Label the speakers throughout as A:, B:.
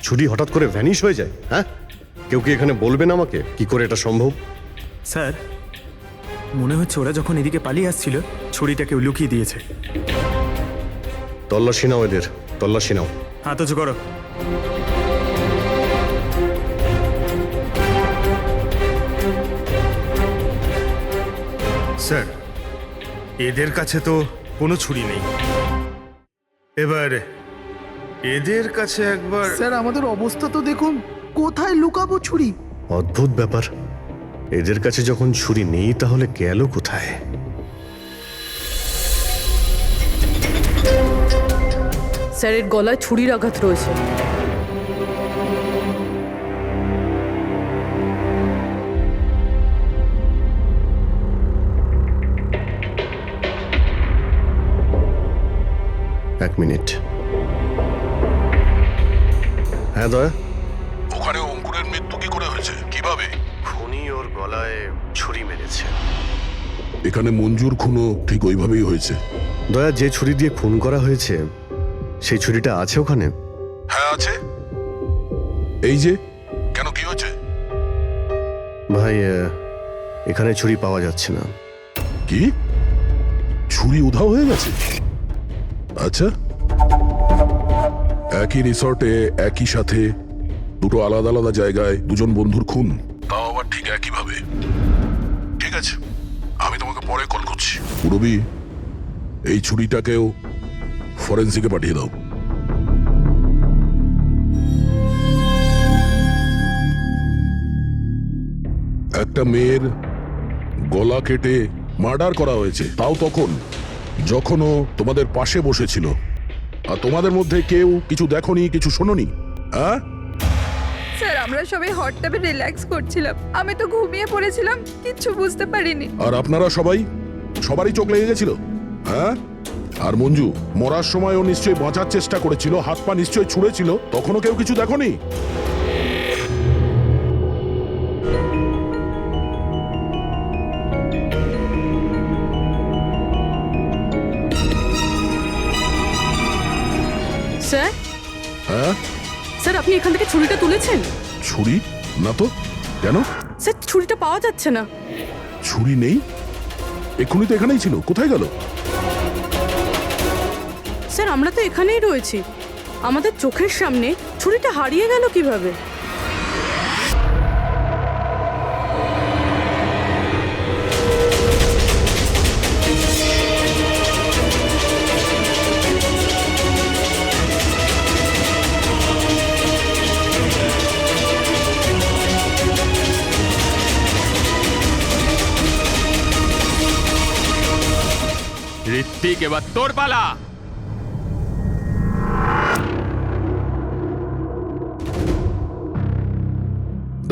A: ছুরি হঠাৎ করে ভ্যানিশ হয়ে যায়? হ্যাঁ, কেউ কি এখানে বলবেন আমাকে কি করে এটা সম্ভব?
B: স্যার, মনে হচ্ছে ওরা যখন এদিকে পালিয়ে আসছিল ছুরিটা কেউ লুকিয়ে দিয়েছে।
A: তল্লাশি নাও এদের, তল্লাশি নাও।
B: হাত উঁচু করো।
C: স্যার, এদের কাছে তো কোনো ছুরি নেই। এবার এদের কাছে একবার।
D: স্যার আমাদের অবস্থা তো দেখুন, কোথায় লুকাবো ছুরি?
A: অদ্ভুত ব্যাপার, এদের কাছে যখন ছুরি নেই তাহলে গেল কোথায়?
E: স্যারের গলায় ছুরির আঘাত রয়েছে।
A: এক মিনিট। হ্যাঁ দয়া,
F: ওখানে অঙ্কুরের মৃত্যু কি করে হয়েছে, কিভাবে?
A: খুনি ওর গলায় ছুরি মেরেছে।
F: এখানে মঞ্জুর খুনও ঠিক ওইভাবেই হয়েছে।
A: দয়া, যে ছুরি দিয়ে খুন করা হয়েছে সেই ছুরিটা আছে ওখানে?
F: হ্যাঁ আছে। এই যে, কেন কি হয়েছে?
A: ভাই, এখানে ছুরি পাওয়া যাচ্ছে না।
F: কি, ছুরি উধাও হয়ে গেছে? আচ্ছা, একই রিসর্টে একই সাথে দুটো আলাদা আলাদা জায়গায় দুজন বন্ধুর খুন, তাও আবার ঠিক একইভাবে। ঠিক আছে, আমি তোমাকে পরে কল করছি। পুরবি, এই ছুরিটাকেও ফরেন্সিকে পাঠিয়ে দাও। একটা মেয়ের গলা কেটে মার্ডার করা হয়েছে, তাও তখন যখন ও তোমাদের পাশে বসেছিল, আর তোমাদের মধ্যে কেউ কিছু দেখোনি, কিছু শোনোনি। হ্যাঁ
G: স্যার, আমরা সবাই হট টাবে রিল্যাক্স করছিলাম, আমি তো ঘুমিয়ে পড়েছিলাম, কিচ্ছু বুঝতে পারিনি।
F: আর আপনারা সবারই চোখ লেগে গেছিল। হ্যাঁ, আর মঞ্জু মরার সময় ও নিশ্চয়ই বাঁচার চেষ্টা করেছিল, হাত পা নিশ্চয়ই ছুঁড়েছিল, তখনও কেউ কিছু দেখোনি?
E: স্যার,
F: হ্যাঁ,
E: স্যার আপনি এখান থেকে ছুরিটা তুলেছেন?
F: ছুরি না তো। কেন?
E: স্যার ছুরিটা পাওয়া যাচ্ছে না।
F: ছুরি নেই? এক্ষুনি তো এখানেই ছিল, কোথায় গেল?
E: স্যার আমরা তো এখানেই রয়েছি, আমাদের চোখের সামনে ছুরিটা হারিয়ে গেল কিভাবে?
H: ঋত্বিক, এবার তোর পালা।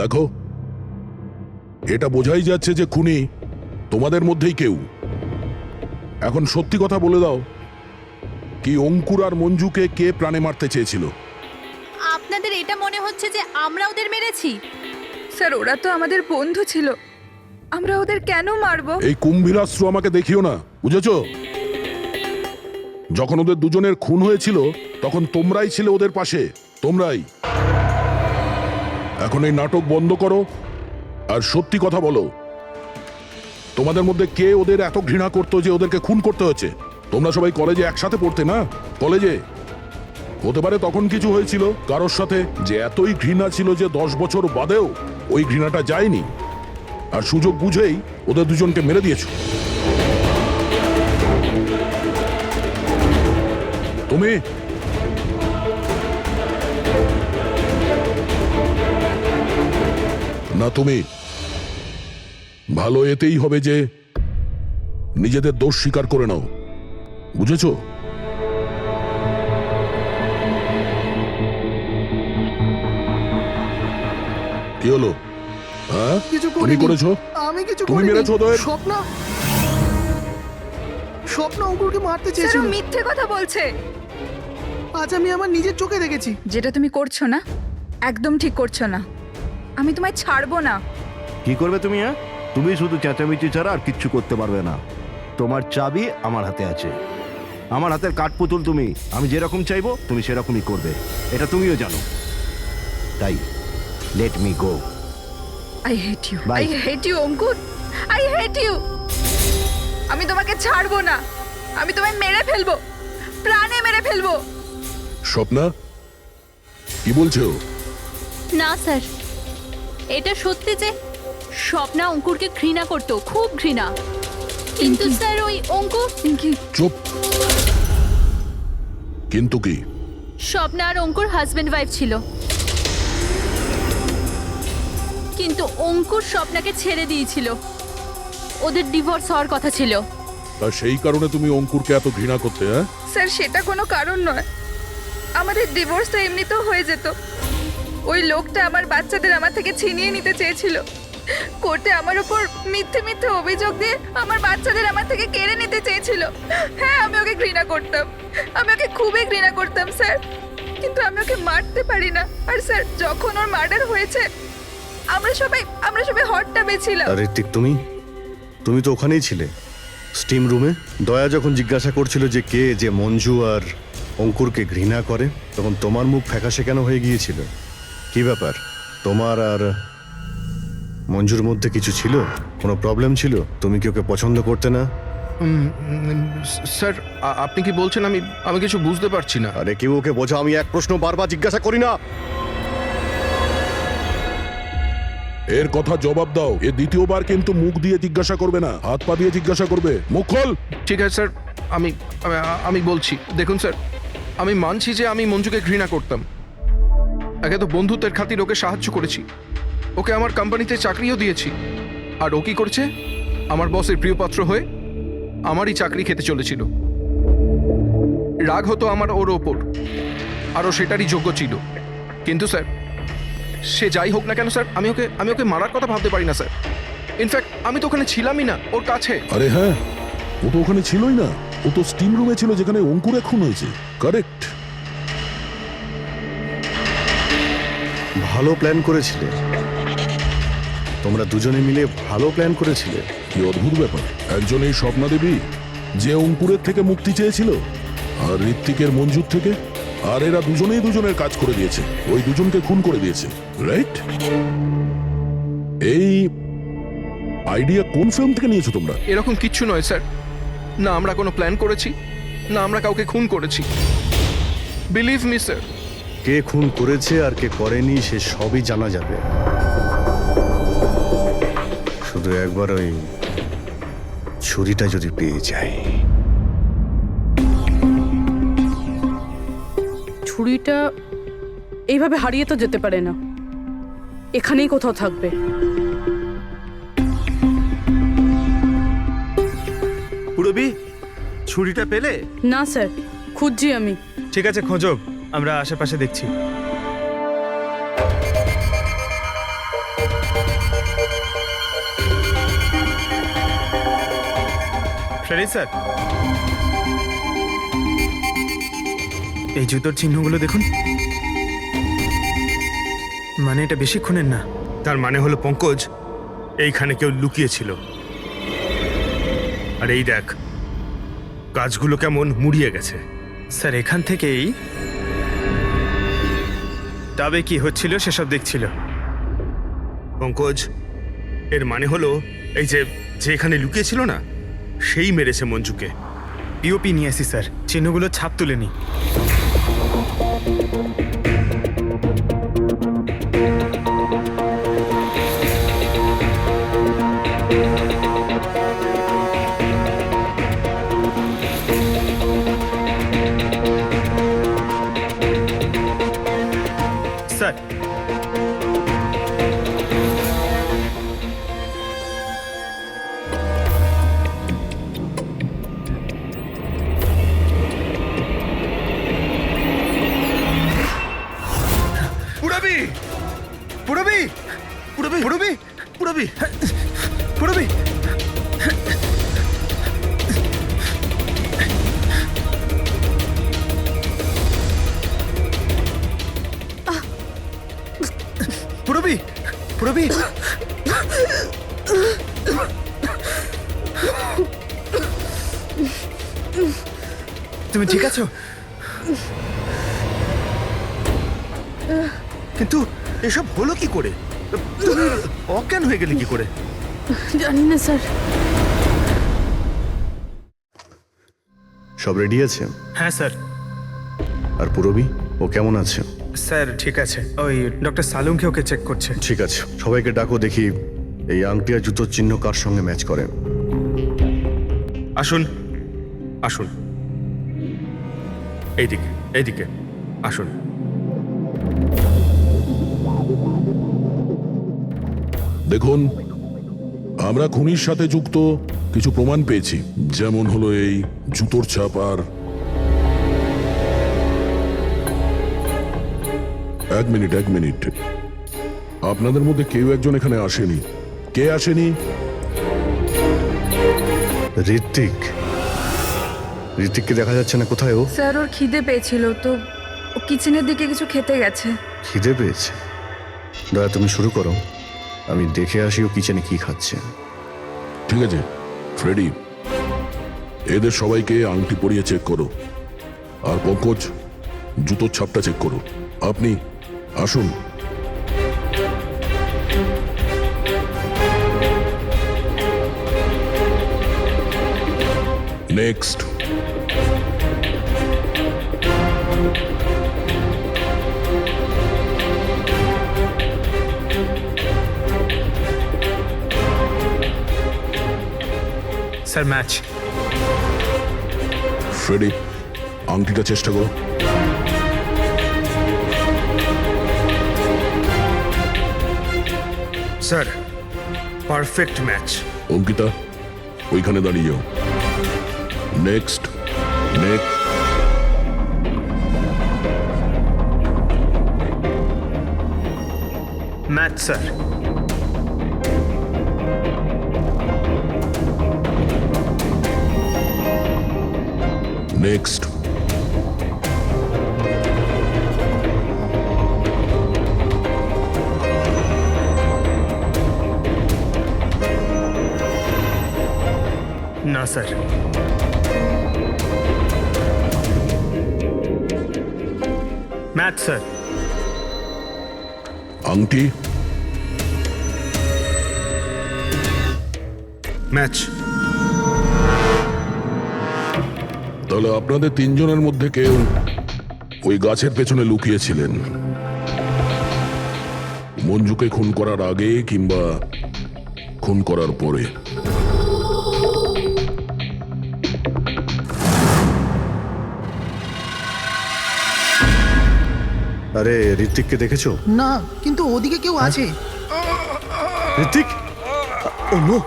F: দেখো, এটা বোঝাই যাচ্ছে যে খুনি তোমাদের মধ্যেই কেউ। এখন সত্যি কথা বলে দাও, কি অঙ্কুর আর মঞ্জুকে কে প্রাণে মারতে চেয়েছিল?
I: আপনাদের এটা মনে হচ্ছে যে আমরা ওদের মেরেছি?
G: স্যার, ওরা তো আমাদের বন্ধু ছিল, আমরা ওদের কেন মারবো?
F: এই কুম্ভীরাস্ত্র আমাকে দেখিও না, বুঝেছো? যখন ওদের দুজনের খুন হয়েছিল তখন তোমরাই ছিলে ওদের পাশে, তোমরাই। এখন এই নাটক বন্ধ করো আর সত্যি কথা বলো, তোমাদের মধ্যে কে ওদের এত ঘৃণা করতো যে ওদেরকে খুন করতে হয়েছে? তোমরা সবাই কলেজে একসাথে পড়তে না? কলেজে হতে পারে তখন কিছু হয়েছিল কারোর সাথে, যে এতই ঘৃণা ছিল যে 10 বছর বাদেও ওই ঘৃণাটা যায়নি, আর সুযোগ বুঝেই ওদের দুজনকে মেরে দিয়েছো। তুমি না, তুমি ভালো এতেই হবে যে নিজেদের দোষ স্বীকার করে নাও, বুঝেছো? কি হলো? হ্যাঁ,
D: কিছু
F: তুমি
D: করিনি।
F: করেছো?
D: আমি কিছু
F: তুমি
D: করিনি।
F: মেরেছো ওদের?
D: স্বপ্ন অঙ্কুরকে মারতে
G: স্যার,
D: চেয়েছিল।
G: ও মিথ্যে কথা বলছে।
D: আজ আমি আমার নিজের চোখে দেখেছি।
G: যেটা তুমি করছো না, একদম ঠিক করছো না। আমি তোমায় ছাড়বো না।
J: কি করবে তুমি? তুমি শুধু চেঁচামেচি ছাড়া আর কিচ্ছু করতে পারবে না। তোমার চাবি আমার হাতে আছে, আমার হাতের কাঠপুতুল তুমি। আমি যেরকম চাইবো তুমি সেরকমই করবে, এটা তুমিও জানো। তাই let me go.
G: I hate you,
J: Bye.
G: I hate you Ankur, I hate you. আমি তোমাকে ছাড়বো না, আমি তোমায় মেরে ফেলবো, প্রাণে মেরে ফেলবো।
F: স্বপ্না কি বলছো?
I: না স্যার, এটা সত্যি যে স্বপ্না অঙ্কুরকে ঘৃণা করতো, খুব ঘৃণা। কিন্তু স্যার ওই অঙ্কুর
F: চুপ। কিন্তু কি?
I: স্বপ্না আর অঙ্কুর হাজবেন্ড ওয়াইফ ছিল, কিন্তু অঙ্কুর স্বপ্নাকে ছেড়ে দিয়েছিল। ওদের ডিভোর্স হওয়ার কথা ছিল।
F: আর সেই কারণে তুমি অঙ্কুরকে এত ঘৃণা করতে? হ্যাঁ,
G: স্যার সেটা কোনো কারণ নয়, আমাদের ডিভোর্স তো এমনিতেও হয়ে যেত। ওই লোকটা আমার বাচ্চাদের আমার থেকে ছিনিয়ে নিতে চেয়েছিল। কোর্টে আমার উপর মিথ্যে মিথ্যে অভিযোগ দিয়ে আমার বাচ্চাদের আমার থেকে কেড়ে নিতে চেয়েছিল। হ্যাঁ, আমি ওকে ঘৃণা করতাম, আমি ওকে খুবই ঘৃণা করতাম স্যার, কিন্তু আমি ওকে মারতে পারি না। আর স্যার যখন ওর মার্ডার হয়েছে আমরা সবাই হট টাবে ছিলাম।
A: আর ঋত্বিক, তুমি তো ওখানেই ছিলে স্টিম রুমে। দয়া যখন জিজ্ঞাসা করছিল যে কে যে মঞ্জু আর অঙ্কুরকে ঘৃণা করে, তখন তোমার মুখ ফ্যাকাশে কেন হয়ে গিয়েছিল? কি ব্যাপার, তোমার আর মঞ্জুর মধ্যে কিছু ছিল? কোনো প্রবলেম ছিল? তুমি কি ওকে পছন্দ করতে না?
K: স্যার আপনি কি বলছেন? আমি কিছু বুঝতে পারছি না।
A: আরে কেউ ওকে বোঝা, আমি এক প্রশ্ন বারবার জিজ্ঞাসা করি না।
F: এর কথা জবাব দাও। এ দ্বিতীয়বার কিন্তু মুখ দিয়ে জিজ্ঞাসা করবে না, হাত পা দিয়ে জিজ্ঞাসা করবে। মুখ খোল।
K: ঠিক আছে স্যার, আমি বলছি। দেখুন স্যার, আমি মানছি যে আমি মঞ্জুকে ঘৃণা করতাম। একে তো বন্ধুত্বের খাতির ওকে সাহায্য করেছি, ওকে আমার কোম্পানিতে চাকরিও দিয়েছি। আর ও কি করছে? আমার বসের প্রিয়পাত্র হয়ে আমারই চাকরি খেতে চলেছিল। রাগ হতো আমার ওর ওপর, আর ও সেটারই যোগ্য ছিল। কিন্তু স্যার সে যাই হোক না কেন স্যার, আমি ওকে মারার কথা ভাবতে পারি না স্যার। ইনফ্যাক্ট আমি তো ওখানে ছিলামই না ওর কাছে।
F: আরে হ্যাঁ, ও তো ওখানে ছিলই না, ও তো স্টিম রুমে ছিল যেখানে অঙ্কুর খুন হয়েছে। কারেক্ট।
A: ভালো প্ল্যান করেছিলে, তোমরা দুজনে মিলে ভালো প্ল্যান করেছিলে।
F: কি অদ্ভুত ব্যাপার, একজন এই স্বপ্না দেবী যে অঙ্কুরের থেকে মুক্তি চেয়েছিল, আর ঋত্বিকের মঞ্জুর থেকে, আর এরা দুজনেই দুজনের কাজ করে দিয়েছে, ওই দুজনকে খুন করে দিয়েছে, রাইট? এই আইডিয়া কোন ফিল্ম থেকে নিয়েছো তোমরা?
K: এরকম কিচ্ছু নয় স্যার, না আমরা কোনো প্ল্যান করেছি, না আমরা কাউকে খুন করেছি। Believe me sir.
A: কে খুন করেছে আর কে করেনি সে সবই জানা যাবে। শুধু একবার ওই ছুরিটা যদি পেয়ে যায়।
E: ছুরিটা এইভাবে হারিয়ে তো যেতে পারে না, এখানেই কোথাও থাকবে।
B: পুরবি, ছুরিটা পেলে?
E: না স্যার, খুঁজছি আমি।
B: ঠিক আছে, খোঁজো, আমরা আশেপাশে দেখছি। সরি স্যার, এই জুতোর চিহ্নগুলো দেখুন। মানে এটা বেশিক্ষণের না।
C: তার মানে হলো পঙ্কজ এইখানে কেউ লুকিয়েছিল। আর এই দেখ, গাছগুলো কেমন মুড়িয়ে গেছে।
B: স্যার এখান থেকেই তবে কি হচ্ছিল সেসব দেখছিল।
C: পঙ্কজ, এর মানে হলো এই যে এখানে লুকিয়েছিল না, সেই মেরেছে মঞ্জুকে।
B: পিওপি নিয়ে আসি স্যার, চিহ্নগুলো ছাপ তুলে নি। স্যার
C: পুরবি, পুরবি, পুরবি, পুরবি, পুরবি, পুরবি। পুরবি, পুরবি,
B: তুমি ঠিক আছো?
C: কিন্তু এসব হলো কি করে? তুমি অজ্ঞান হয়ে গেলে কি করে?
E: জানি না স্যার।
A: সব রেডি আছে?
B: হ্যাঁ স্যার।
A: আর পুরবী, ও কেমন আছে?
B: স্যার ঠিক আছে, ওই ডক্টর সালুঙ্কি ওকে চেক করছে।
A: ঠিক আছে, সবাইকে ডাকো, দেখি এই আংটি আর জুতোর চিহ্ন কার সঙ্গে ম্যাচ করে।
C: আসুন আসুন, এইদিকে এইদিকে আসুন।
F: দেখুন, আমরা খুনির সাথে যুক্ত কিছু প্রমাণ পেয়েছি, যেমন হলো এই জুতোর ছাপ। আর এক মিনিট, আপনাদের মধ্যে কেউ একজন এখানে আসেনি। কে আসেনি?
A: ঋত্বিককে দেখা যাচ্ছে না, কোথায় ও?
G: স্যার ওর খিদে পেয়েছিল তো ও কিচেনের দিকে কিছু খেতে গেছে।
A: খিদে পেয়েছে? দয়া, তুমি শুরু করো, আমি দেখে আসি ও কিচেনে কি খাচ্ছে।
F: ঠিক আছে ফ্রেডি, এদের সবাইকে আংটি পরিয়ে চেক করো। আর পঙ্কজ, জুতোর ছাপটা চেক করো। আপনি আসুন। নেক্সট।
B: Sir match.
F: ফ্রেডি, আংটিটা চেষ্টা করো।
C: Sir, perfect match.
F: অঙ্কিতা, ওইখানে দাঁড়িয়ে যাও। নেক্সট।
B: Match sir.
F: নেক্সট।
B: না স্যার। Match sir.
F: আংটি।
C: ম্যাচ।
F: তাহলে আপনাদের তিনজনের মধ্যে কেউ ওই গাছের পেছনে লুকিয়েছিলেন, মঞ্জুকে খুন করার আগে কিংবা খুন করার পরে।
A: আরে, ঋত্বিককে দেখেছো?
D: না, কিন্তু ওদিকে কেউ আছে।
A: ঋত্বিক! ও নো!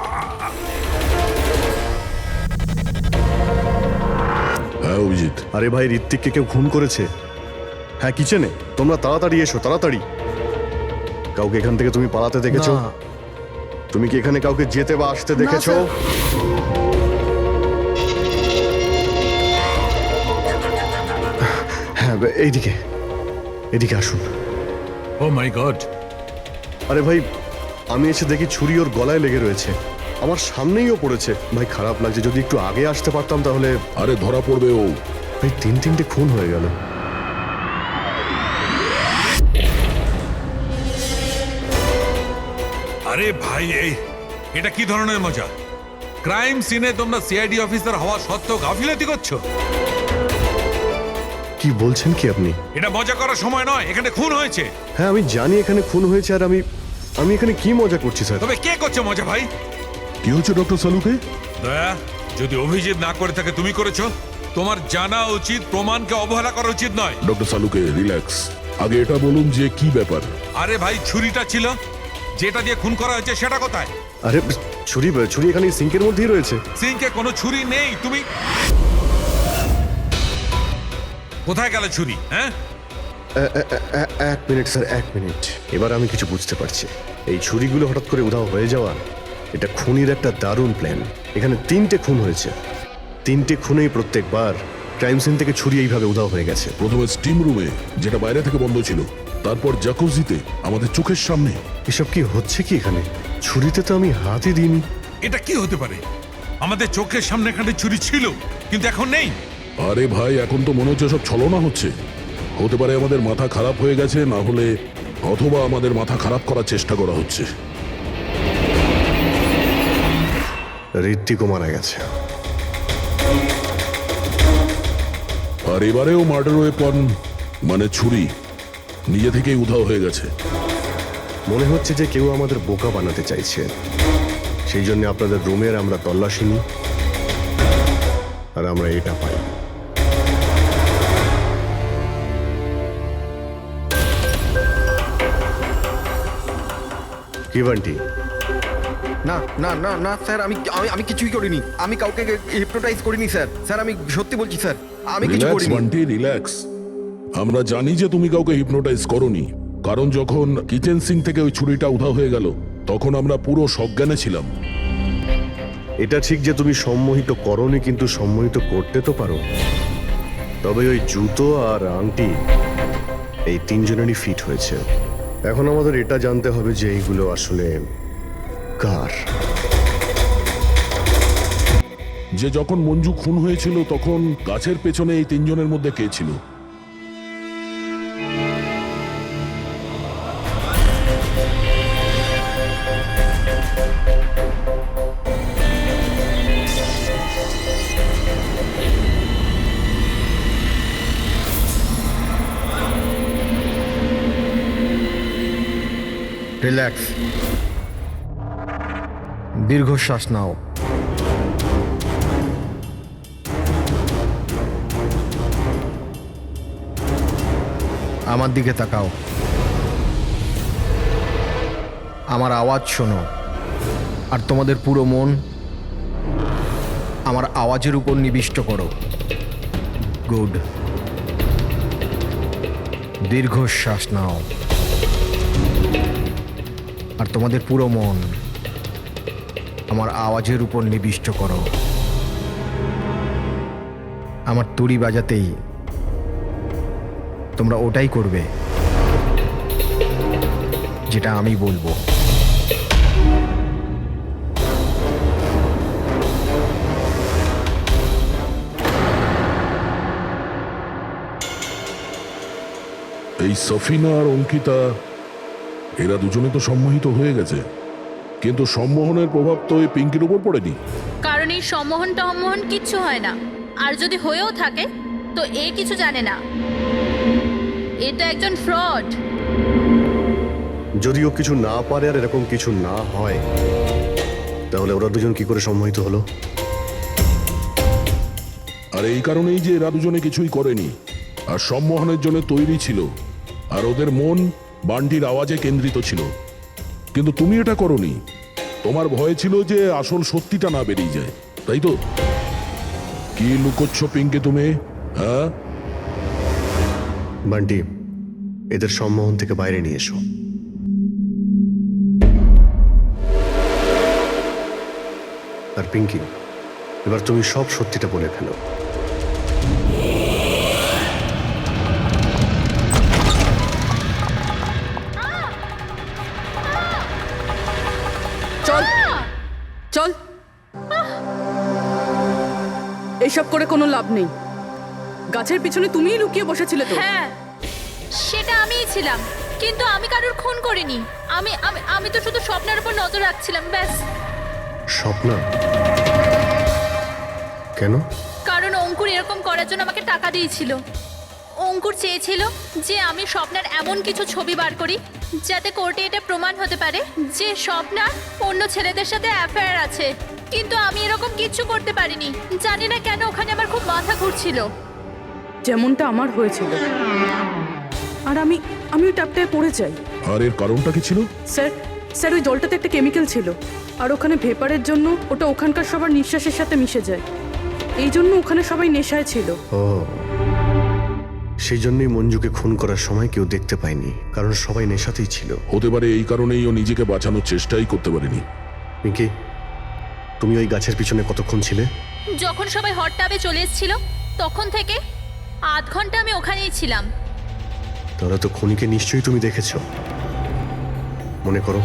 F: হ্যাঁ অভিজিৎ।
A: আরে ভাই, ঋত্বিককে কেউ খুন করেছে। হ্যাঁ, কিচেনে। তোমরা তাড়াতাড়ি এসো, তাড়াতাড়ি। কাউকে এখান থেকে তুমি পালাতে দেখেছো?
D: না।
A: তুমি কি এখানে কাউকে যেতে বা আসতে দেখেছো?
D: স্যার।
A: হ্যাঁ, এইদিকে আসুন।
L: ও মাই গড!
A: আরে ভাই, আমি এসে দেখি ছুরি ওর গলায় লেগে রয়েছে, আমার সামনেই ও পড়েছে। ভাই, খারাপ লাগছে, যদি একটু আগে আসতে পারতাম তাহলে।
F: আরে ধরা পড়বে ও।
A: ভাই, তিনটে খুন হয়ে গেল।
L: আরে ভাই, এটা কি ধরনের মজা? ক্রাইম সিনে তোমরা সিআইডি অফিসার হওয়া সত্ত্বেও গাফিলতি করছো।
A: কি বলছেন কি আপনি?
L: এটা মজা করার সময় নয়, এখানে খুন হয়েছে।
A: হ্যাঁ, আমি জানি এখানে খুন হয়েছে, আর আমি এখানে কি মজা করছি স্যার?
L: তবে কে করছে মজা ভাই?
F: কি হচ্ছে ডক্টর সালুকে?
L: দয়া, যদি অভিজিৎ না করে থাকে তুমি করেছো। তোমার জানা উচিত প্রমাণকে অবহেলা করা উচিত নয়।
F: ডক্টর সালুকে রিল্যাক্স। আগে এটা বলুন যে কি ব্যাপার।
L: আরে ভাই, ছুরিটা ছিল, যেটা দিয়ে খুন করা হয়েছে সেটা কোথায়?
A: আরে ছুরি এখানে সিঙ্কের মধ্যেই রয়েছে।
L: সিঙ্কে কোনো ছুরি নেই। তুমি কোথায় গেল ছুরি? হ্যাঁ,
A: এক মিনিট স্যার, 1 মিনিট। এবার আমি কিছু বুঝতে পারছি। এই ছুরিগুলো হঠাৎ করে উধাও হয়ে যাওয়া, এটা খুনির একটা দারুণ প্ল্যান। এখানে 3টে খুন হয়েছে, 3টে খুনেই প্রত্যেকবার ক্রাইম সিন থেকে ছুরি এইভাবে উধাও হয়ে গেছে।
F: প্রথমে স্টিম রুমে, যেটা বাইরে থেকে বন্ধ ছিল, তারপর জাকুজিতে, আমাদের চোখের সামনে।
A: এসব কি হচ্ছে কি এখানে? ছুরিতে তো আমি হাতই দিইনি।
L: এটা কি হতে পারে? আমাদের চোখের সামনে এখানে ছুরি ছিল, কিন্তু এখন নেই।
F: আরে ভাই, এখন তো মনে হচ্ছে সব ছলনা হচ্ছে। হতে পারে আমাদের মাথা খারাপ হয়ে গেছে, না হলে অথবা আমাদের মাথা খারাপ করার চেষ্টা করা হচ্ছে।
A: ঋত্বিকও মারা গেছে।
F: আর এবারেও মার্ডার ওয়েপন মানে ছুরি নিজে থেকেই উধাও হয়ে গেছে।
A: মনে হচ্ছে যে কেউ আমাদের বোকা বানাতে চাইছে। সেই জন্য আপনাদের রুমের আমরা তল্লাশি নিই আর আমরা এটা পাই। কি বান্টি?
K: না না না না স্যার, আমি আমি আমি কিছুই করিনি। আমি কাউকে হিপনোটাইজ করিনি স্যার। স্যার আমি সত্যি বলছি স্যার, আমি কিছু
F: রিল্যাক্স
K: করিনি।
F: বান্টি, রিল্যাক্স। আমরা জানি যে তুমি কাউকে হিপনোটাইজ করোনি, কারণ যখন কিচেন সিঙ্ক থেকে ওই ছুরিটা উধাও হয়ে গেল তখন আমরা পুরো সজ্ঞানে ছিলাম।
A: এটা ঠিক যে তুমি সম্মোহিত করনি, কিন্তু সম্মোহিত করতে তো পারো। তবে ওই জুতো আর আংটি এই তিনজনেরই ফিট হয়েছে। এখন আমাদের এটা জানতে হবে যে এইগুলো আসলে কার।
F: যে যখন মঞ্জু খুন হয়েছিল তখন গাছের পেছনে এই তিনজনের মধ্যে কে ছিল?
K: রিল্যাক্স, দীর্ঘশ্বাস নাও। আমার দিকে তাকাও, আমার আওয়াজ শোনো, আর তোমাদের পুরো মন আমার আওয়াজের উপর নিবিষ্ট করো। গুড, দীর্ঘশ্বাস নাও, আর তোমাদের পুরো মন আমার আওয়াজের উপর নিবিষ্ট করো। আমার তুড়ি বাজাতেই তোমরা ওটাই করবে যেটা আমি বলবো।
F: এই সফিনা আর অঙ্কিতা এরা দুজনে তো সম্মোহিত হয়ে গেছে, কিন্তু সম্মোহনের প্রভাব তো এই পিঙ্কির উপর পড়েনি।
I: কারণ এই সম্মোহন টম্মোহন কিচ্ছু হয় না, আর যদি হয়েও থাকে তো এ কিছু জানে না। এ তো একজন ফ্রড।
A: যদিও কিছু না পারে আর এরকম কিছু না হয়, তাহলে ওরা দুজন কি করে সম্মোহিত হলো?
F: আর এই কারণেই যে এরা দুজনে কিছুই করেনি, আর সম্মোহনের জন্য তৈরি ছিল, আর ওদের মন বান্টির আওয়াজে কেন্দ্রিত ছিল। কিন্তু তুমি এটা করনি, তোমার ভয় ছিল যে আসল সত্যিটা না বেরিয়ে যায়, তাই তো? কি লুকোচ্ছ পিঙ্কি তুমি? হ্যাঁ
A: বান্টি, এদের সম্মোহন থেকে বাইরে নিয়ে এসো। আর পিঙ্কি, এবার তুমি সব সত্যিটা বলে ফেলো।
E: চল চল, এসব করে কোনো লাভ নেই। গাছের পিছনে তুমিই লুকিয়ে বসেছিলে তো?
I: হ্যাঁ, সেটা আমিই ছিলাম, কিন্তু আমি কারোর খুন করিনি। আমি আমি আমি তো শুধু স্বপ্নের উপর নজর রাখছিলাম, ব্যাস।
A: স্বপ্ন? কেন?
I: কারণ অঙ্কুর এরকম করার জন্য আমাকে টাকা দিয়েছিল। অঙ্কুর চেয়েছিল যে আমি স্বপ্নার এমন কিছু ছবি বার করি যাতে কোর্টে এটা প্রমাণ হতে পারে যে স্বপ্নার অন্য ছেলেদের সাথে অ্যাফেয়ার আছে। কিন্তু আমি এরকম কিছু করতে পারিনি। জানি না কেন ওখানে আমার খুব মাথা ঘুরছিল।
E: যেমনটা আমার হয়েছিল। আর আমি ওই ট্যাপটায় পড়ে যাই।
F: আর এর কারণটা কি ছিল?
E: স্যার ওই জলটাতে একটা কেমিক্যাল ছিল, আর ওখানে ভেপারের জন্য ওটা ওখানকার সবার নিঃশ্বাসের সাথে মিশে যায়। এই জন্য ওখানে সবাই নেশায় ছিল।
A: ও, সেই জন্যই মঞ্জুকে খুন করার সময় কেউ দেখতে পায়নি, কারণ সবাই নেশাতেই ছিল।
F: হতে পারে এই কারণেই ও নিজেকে বাঁচানোর চেষ্টাই করতে পারেনি।
A: পিঙ্কি, তুমি ওই গাছের পিছনে কতক্ষণ ছিলে?
I: যখন সবাই হট টাবে চলে এসেছিল তখন থেকে আধ ঘন্টা আমি ওখানেই ছিলাম।
A: তাহলে তো খুনিকে নিশ্চয়ই তুমি দেখেছো। মনে করো।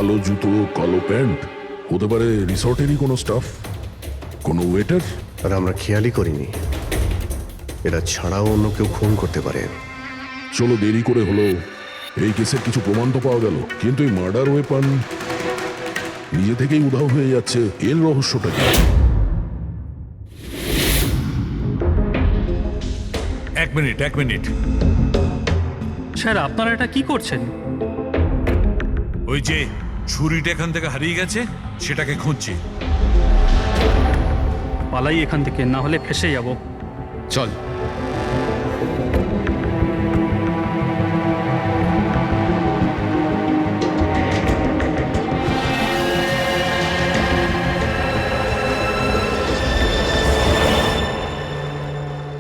F: কালো জুতো কালো প্যান্ট হতে পারে রিসর্টেরই কোনো স্টাফ, কোনো ওয়েটার।
A: আর আমরা খেয়ালই করিনি এরা ছাড়াও অন্য কেউ খুন করতে পারে।
F: চলো দেরি করে হলো, এই কেসের কিছু প্রমাণ তো পাওয়া গেল, কিন্তু এই মার্ডার ওয়েপন নিজে থেকেই উধাও হয়ে যাচ্ছে, এর রহস্যটা কি?
L: এক মিনিট
H: স্যার আপনারা এটা কি করছেন?
L: ওই যে ছুরিটা এখান থেকে হারিয়ে গেছে সেটাকে খুঁজছি।
H: পালাই এখান থেকে, না হলে ফেসে যাব।
K: চল।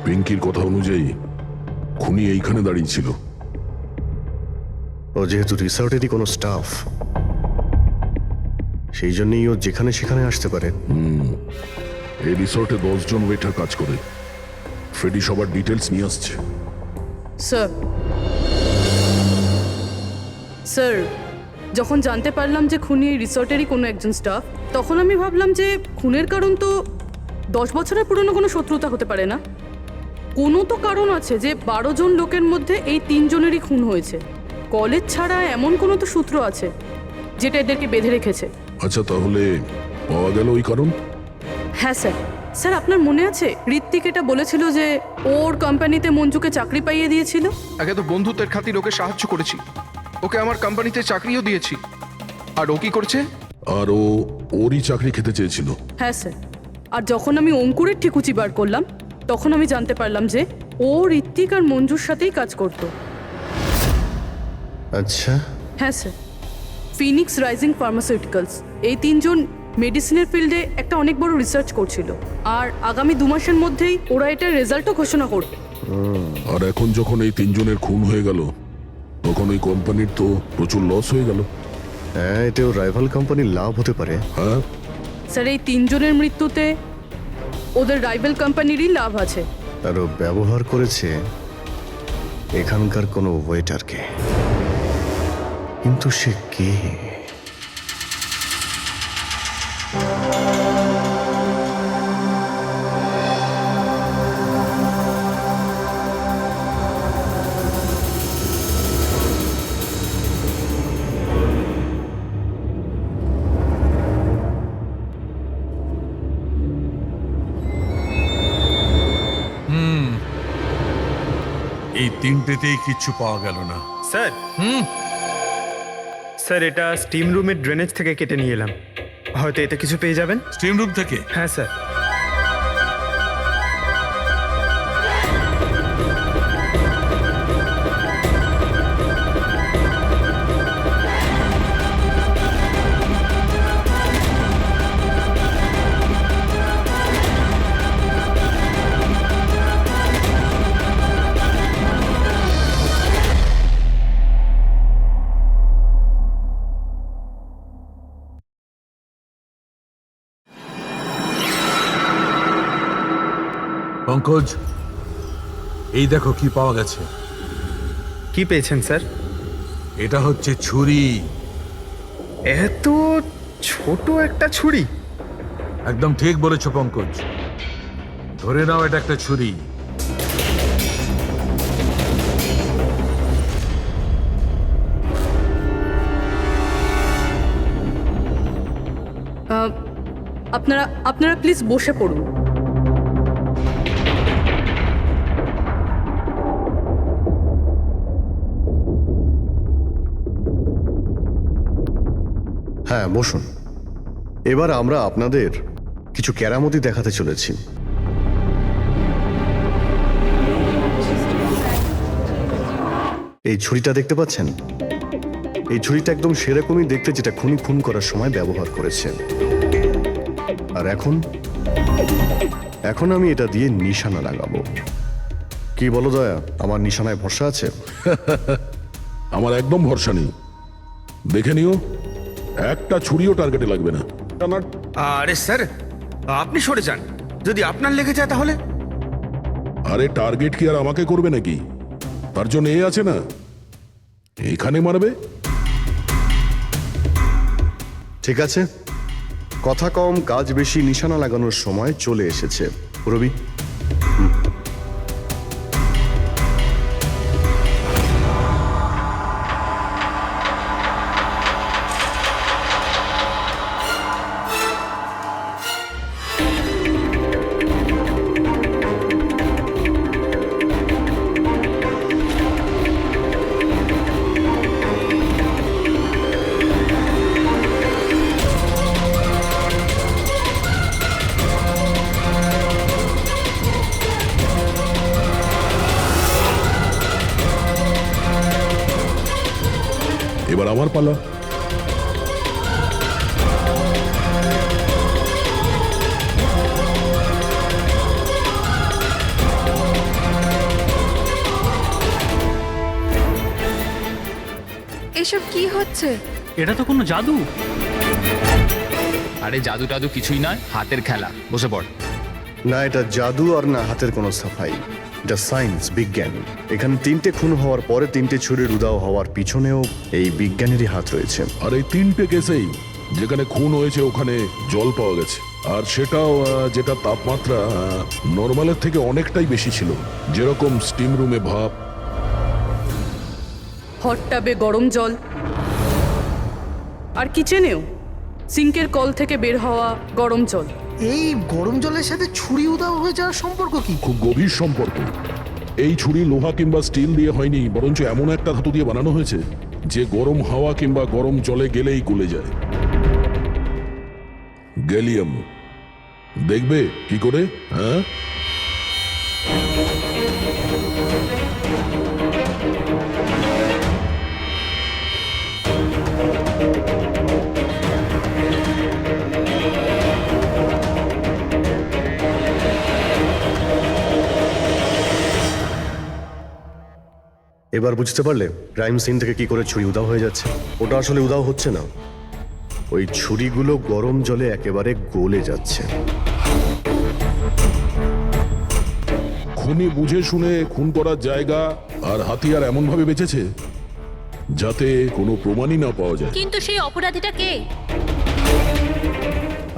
F: পিঙ্কির কথা অনুযায়ী খুনি এইখানে দাঁড়িয়ে ছিল।
A: ও যেহেতু রিসর্টেরই কোনো স্টাফ, সেই জন্যই ও যেখানে সেখানে আসতে পারে।
F: এই রিসর্টে 10 জন ওয়েটার কাজ করে। ফ্রেডি সবার ডিটেলস নিয়ে আসছে।
E: স্যার স্যার যখন জানতে পারলাম যে খুনি এই রিসর্টেরই কোনো একজন স্টাফ, তখন আমি ভাবলাম যে খুনের কারণ তো 10 বছরের পুরনো কোনো শত্রুতা হতে পারে না। কোনো তো কারণ আছে যে 12 জন লোকের মধ্যে এই 3 জনেরই খুন হয়েছে। কলেজ ছাড়া এমন কোনো তো সূত্র আছে যেটা এদেরকে বেঁধে রেখেছে।
F: আচ্ছা, তাহলে পাওয়া গেল ওই কারণ?
E: হ্যাঁ স্যার। স্যার আপনার মনে আছে ঋত্বিক এটা বলেছিল যে ওর কোম্পানিতে মঞ্জুকে চাকরি পাইয়ে দিয়েছিল?
K: আগে তো বন্ধুত্বের খাতির ওকে সাহায্য করেছি, ওকে আমার কোম্পানিতে চাকরিও দিয়েছি। আর ও কি করছে?
F: আর ওরই চাকরি খেতে চেয়েছিল।
E: হ্যাঁ স্যার। আর যখন আমি অঙ্কুরের ঠিকুচি বার করলাম, তখন আমি জানতে পারলাম যে ও ঋত্বিক আর মঞ্জুর সাথেই কাজ করত।
A: আচ্ছা,
E: হ্যাঁ স্যার। ফিনিক্স রাইজিং ফার্মাসিউটিক্যালস, এই 3 জন মেডিসিনের ফিল্ডে একটা অনেক বড় রিসার্চ করছিল, আর আগামী 2 মাসের মধ্যেই ওরা এটার রেজাল্টও ঘোষণা করবে।
F: আর এখন যখন এই 3 জনের খুন হয়ে গেল, তখন ওই কোম্পানির তো প্রচুর লস হয়ে গেল।
A: হ্যাঁ, এতেও রাইভাল কোম্পানির লাভ হতে পারে।
F: হ্যাঁ
E: স্যার, এই 3 জনের মৃত্যুতে ওদের রাইভাল কোম্পানিরই লাভ আছে।
A: আর ও ব্যবহার করেছে এখানকার কোনো ওয়েটারকে। কিন্তু সে কে?
L: এই তিনটেতেই কিচ্ছু পাওয়া গেল না।
B: স্যার স্যার, এটা স্টিম রুমের ড্রেনেজ থেকে কেটে নিয়ে এলাম, হয়তো এতে কিছু পেয়ে যাবেন।
L: স্টিম রুম থেকে?
B: হ্যাঁ স্যার।
L: পঙ্কজ, এই দেখো কি পাওয়া গেছে।
B: কি পেয়েছেন স্যার?
L: এটা হচ্ছে ছুরি।
B: এত ছোট একটা ছুরি?
L: একদম ঠিক বলেছো পঙ্কজ, ধরে নাও এটা একটা ছুরি।
E: আপনারা প্লিজ বসে পড়ুন।
A: হ্যাঁ, বসুন। এবার আমরা আপনাদের কিছু কেরামতি দেখাতে চলেছি। এই ছুরিটা দেখতে পাচ্ছেন? এই ছুরিটা একদম সেরকমই দেখতে যেটা খুনি খুন করার সময় ব্যবহার করেছে। আর এখন আমি এটা দিয়ে নিশানা লাগাবো। কি বলো দয়া, আমার নিশানায় ভরসা আছে?
F: আমার একদম ভরসা নেই। দেখে নিও, একটা ছুরিও টার্গেটে লাগবে না।
C: আরে স্যার, আপনি সরে যান, যদি আপনার লেগে যায় তাহলে?
F: আরে টার্গেট কি আর আমাকে করবে নাকি? তার জন্য এ আছে না, এখানে মারবে।
A: ঠিক আছে, কথা কম কাজ বেশি, নিশানা লাগানোর সময় চলে এসেছে। রবি,
F: এবার আমার পালা।
G: এসব কি হচ্ছে?
H: এটা তো কোনো জাদু।
M: আরে জাদু টাদু কিছুই নয়, হাতের খেলা। বসে পড়।
A: না এটা জাদু আর না হাতের কোনো সাফাই, এটা সায়েন্স, বিজ্ঞান। এখানে 3টে খুন হওয়ার পরে 3টে ছুরির উধাও হওয়ার পিছনেও এই বিজ্ঞানেরই হাত রয়েছে।
F: আর এই 3টে কেসেই যেখানে খুন হয়েছে ওখানে জল পাওয়া গেছে, আর সেটাও যেটা তাপমাত্রা নর্মালের থেকে অনেকটাই বেশি ছিল, যেরকম স্টিম রুমে ভাপ।
E: হট টাবে গরম জল, আর কিচেনেও সিঙ্কের কল থেকে বের হওয়া গরম জল।
D: এই গরম জলের সাথে ছুরি উধাও হয়ে যাওয়ার সম্পর্ক কি?
F: খুব গভীর সম্পর্ক। এই ছুরি লোহা কিংবা স্টিল দিয়ে হয়নি, বরঞ্চ এমন একটা ধাতু দিয়ে বানানো হয়েছে যে গরম হাওয়া কিংবা গরম জলে গেলেই গলে যায়। গ্যালিয়াম। দেখবে কি করে? হ্যাঁ,
A: এবার বুঝতে পারলে ক্রাইম সিন থেকে কি করে ছুরি উধাও হয়ে যাচ্ছে? ওটা আসলে উধাও হচ্ছে না, ওই ছুরিগুলো গরম জলে একেবারে গলে যাচ্ছে।
F: খুনি বুঝে শুনে খুন করার জায়গা আর হাতিয়ার এমন ভাবে বেঁচেছে যাতে কোনো প্রমাণই না পাওয়া যায়।
I: কিন্তু সেই অপরাধীটা কে?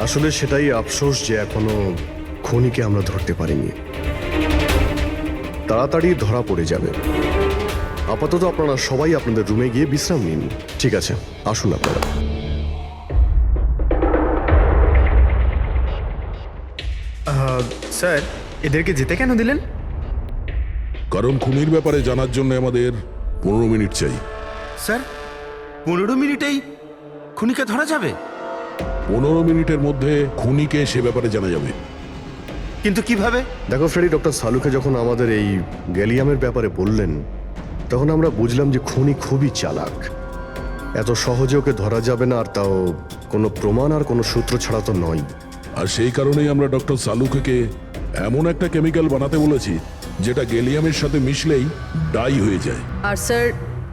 A: আসলে সেটাই আফসোস যে এখনো খুনিকে আমরা ধরতে পারিনি। তাড়াতাড়ি ধরা পড়ে যাবে। আপাতত আপনারা সবাই আপনাদের রুমে গিয়ে বিশ্রাম নিন। ঠিক আছে, আসুন আপনারা।
B: স্যার, এদেরকে যেতে কেন দিলেন?
F: কারণ খুনির ব্যাপারে জানার জন্য আমাদের 15 মিনিট চাই।
J: স্যার 15 মিনিটেই খুনিকে ধরা যাবে?
F: 15 মিনিটের মধ্যে খুনিকে সে ব্যাপারে জানা যাবে।
J: কিন্তু কিভাবে?
A: দেখো ফ্রেডি, ডক্টর সালুকে যখন আমাদের এই গ্যালিয়ামের ব্যাপারে বললেন তখন আমরা বুঝলাম যে খুনি খুবই চালাক। এত সহজে ওকে ধরা যাবে না, আর তাও কোনো প্রমাণ আর কোনো সূত্র ছাড়া তো নয়।
F: আর সেই কারণেই আমরা ডক্টর সালুকে এমন একটা কেমিক্যাল বানাতে বলেছি যেটা গ্যালিয়ামের সাথে মিশলেই ডাই হয়ে যায়।
E: আর স্যার,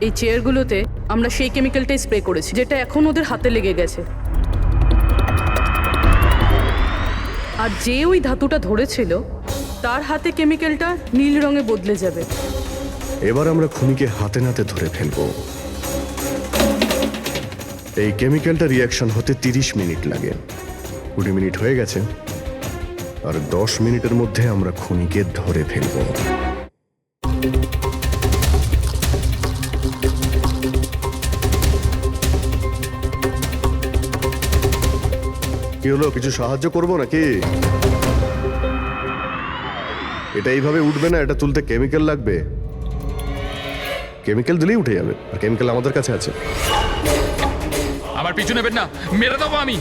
E: এই চেয়ারগুলোতে আমরা সেই কেমিক্যালটাই স্প্রে করেছি যেটা এখন ওদের হাতে লেগে গেছে। আর যে ওই ধাতুটা ধরেছিল তার হাতে কেমিক্যালটা নীল রঙে বদলে যাবে।
A: এবার আমরা খুনিকে হাতে নাতে ধরে ফেলবো। এই কেমিক্যালটা রিয়াকশন হতে 30 মিনিট লাগে। 20 মিনিট হয়ে গেছে, আর 10 মিনিটের মধ্যে আমরা খুনিকে ধরে ফেলবো। কি হলো, কিছু সাহায্য করবো নাকি? এটা এইভাবে উঠবে না, এটা তুলতে কেমিক্যাল লাগবে। কেমিক্যাল দিলেই উঠে যাবে, আর কেমিক্যাল আমাদের কাছে আছে।
M: আমার পিছু নেবেন না, মেরে দেবো আমি।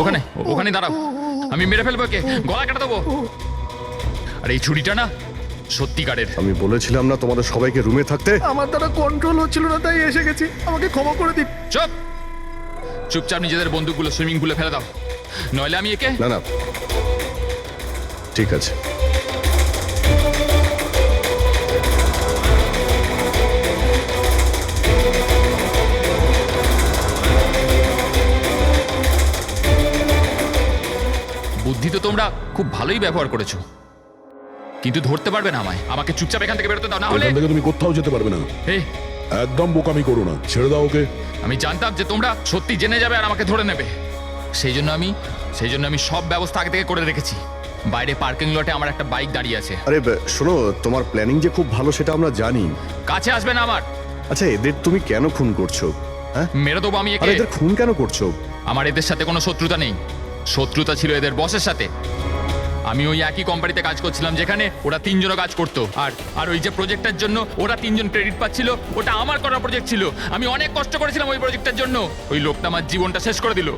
M: ওখানে ওখানে দাঁড়াও, আমি মেরে ফেলবো, কে গলা কেটে দেবো। আর এই ছুরিটা না সত্যিকারের।
A: আমি বলেছিলাম না তোমাদের সবাইকে রুমে থাকতে?
K: আমার দ্বারা কন্ট্রোল হচ্ছিল না, তাই এসে গেছি। আমাকে ক্ষমা করে দিন।
M: চুপ, চুপচাপ নিজেদের বন্দুকগুলো সুইমিং পুলে ফেলে দাও, নইলে আমি একে।
A: না না, ঠিক আছে।
M: বুদ্ধি তো তোমরা খুব ভালোই ব্যবহার করেছো, কিন্তু ধরতে পারবে না আমায়। আমাকে চুপচাপ এখান থেকে বেরোতে দাও, না হলে
F: এখান থেকে তুমি কোথাও যেতে পারবে না।
M: এই,
F: একদম বোকামি করো না, ছেড়ে দাও ওকে।
M: আমি জানতাম যে তোমরা সত্যি জেনে যাবে আর আমাকে ধরে নেবে, সেই জন্য আমি সব ব্যবস্থা আগে থেকে করে রেখেছি। বাইরে পার্কিং লটে আমার একটা বাইক দাঁড়িয়ে আছে।
A: আরে শোনো, তোমার প্ল্যানিং যে খুব ভালো সেটা আমরা জানি।
M: কাছে আসবে না আমার।
A: আচ্ছা, এদের তুমি কেন খুন করছো? হ্যাঁ,
M: মেরে দেবো আমি
A: আরে
M: একে।
A: এদের খুন কেন করছো?
M: আমার এদের সাথে কোনো শত্রুতা নেই, শত্রুতা ছিল এদের বসের সাথে। আমি ওই একই কোম্পানিতে কাজ করছিলাম যেখানে ওরা 3 জনও কাজ করতো, আর ওই যে প্রজেক্টের জন্য ওরা 3 জন ক্রেডিট পাচ্ছিল, ওটা আমার করা প্রজেক্ট ছিল। আমি অনেক কষ্ট করেছিলাম ওই প্রজেক্টের জন্য। ওই লোকটা আমার জীবনটা শেষ করে দিল,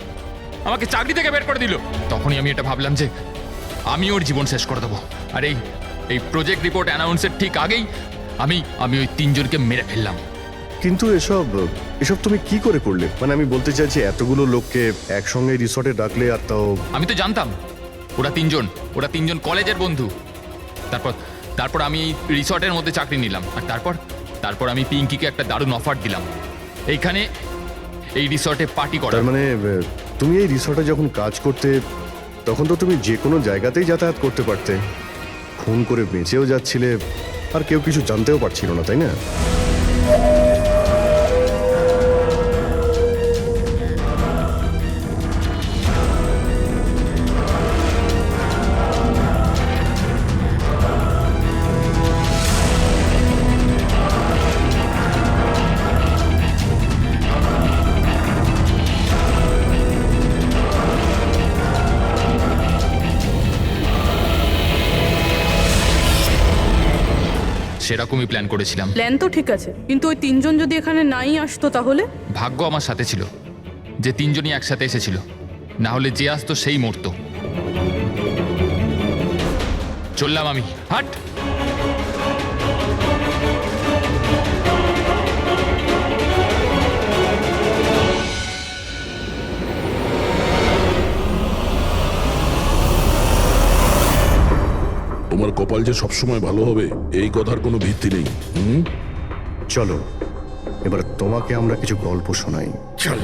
M: আমাকে চাকরি থেকে বের করে দিল। তখনই আমি এটা ভাবলাম যে আমি ওর জীবন শেষ করে দেবো। আর এই প্রজেক্ট রিপোর্ট অ্যানাউন্সের ঠিক আগেই আমি ওই 3 জনকে মেরে ফেললাম।
A: কিন্তু এসব তুমি কি করে করলে? মানে আমি বলতে চাইছি, এতগুলো লোককে একসঙ্গে রিসর্টে ডাকলে, আর তাও
M: আমি তো জানতাম ওরা 3 জন কলেজের বন্ধু। তারপর আমি এই রিসর্টের মধ্যে চাকরি নিলাম, আর তারপর আমি পিঙ্কিকে একটা দারুণ অফার দিলাম, এইখানে এই রিসর্টে পার্টি করার।
A: তার মানে তুমি এই রিসর্টে যখন কাজ করতে, তখন তো তুমি যে কোনো জায়গাতেই যাতায়াত করতে পারতে। খুন করে বেঁচেও যাচ্ছিলে, আর কেউ কিছু জানতেও পারছিল না, তাই না?
M: সেরকমই প্ল্যান করেছিলাম।
E: প্ল্যান তো ঠিক আছে, কিন্তু ওই 3 জন যদি এখানে নাই আসতো তাহলে?
M: ভাগ্য আমার সাথে ছিল যে 3 জনই একসাথে এসেছিল, না হলে যে আসতো সেই মরতো। চললাম আমি, হাট।
F: তোমার কপাল যে সবসময় ভালো হবে এই কথার কোনো ভিত্তি নেই।
A: চলো, এবার তোমাকে আমরা কিছু গল্প শোনাই।
C: চল।